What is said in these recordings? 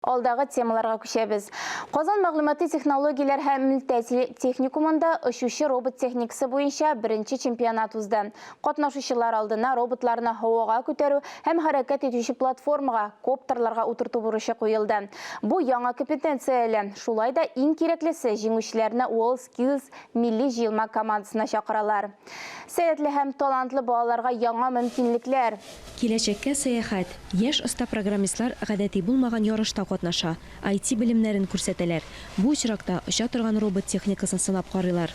Алдағы темаларға күшебіз. Қазан мәгълүмати технологиялар һәм милтәсил техникумында ұшушы робот техникасы бойынша бірінші чемпионат узды. Катнашучылар алдына роботларны һавага күтәрү һәм хәрәкәт итүче платформага, коптерларга утырту бурычы куелды. Бу яңа компетенцияле. Шулай да иң кирәклесе җиңүчеләрне WorldSkills милли җыелма командасына чакыралар. Сәләтле һәм талантлы балаларга яңа мөмкинлекләр. Киләчәккә сәяхәт. Яшь оста программистлар гадәти булмаган ярышта катнаша. IT белемнәрен күрсәтәләр. Бу очракта оча торган робот техникасын сынап карыйлар.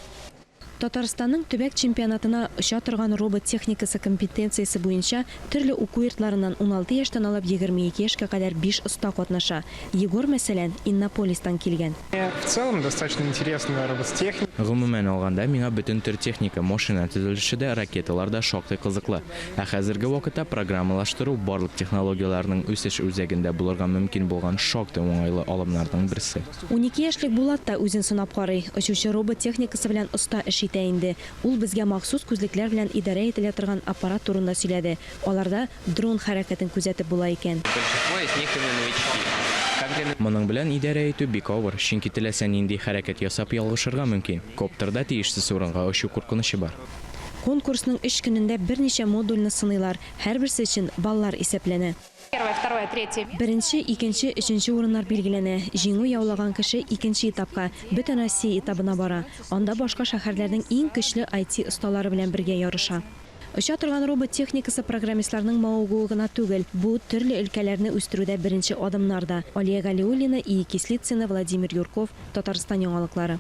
Татарстанның төбәк чемпионатына оча торган робот техникасы компетенциясе буенча төрле уку йортларыннан 16 яшьтән алып 22 яшькә кадәр 5 оста катнаша. Егор мәсәлән Иннополистан килгән. В целом достаточно интересная робототехника. Гомумән алганда миңа бөтен төр техника, машина төзелеше дә, ракеталар да шактый кызыклы. Ә хәзерге вакытта программалаштыру барлык технологияларның үсеш үзәгендә булырга мөмкин булган шактый уңайлы алымнарның берсе. 12 яшьлек Булат та үзен сынап карый. Очучы робот техникасы белән оста эш итә инде. Ул безгә махсус күзлекләр белән идарә ителә торган аппарат турында сөйләде. Аларда дрон хәрәкәтен күзәтеп була икән. Моның белән идарә итү бик авыр, чөнки теләсә нинди хәрәкәт ясап ялгышырга мөмкин. Коптерда тиешсез урынга очу куркынычы бар. Конкурсның 3 көнендә берничә модульны сыныйлар. Һәрберсе өчен баллар исәпләнә. Беренче, икенче, өченче урыннар билгеләнә. Җиңү яулаган кеше икенче этапка, бөтен Россия этабына бара. Анда башка шәһәрләрнең иң көчле IT осталары белән бергә ярыша. Оча торган робот техникасы программистларның мавыгуы гына түгел, бу төрле өлкәләрне үстерүдә беренче адымнар да. Алия Галиуллина, И. Кислицына, Владимир Юрков, Татарстан яңалыклары.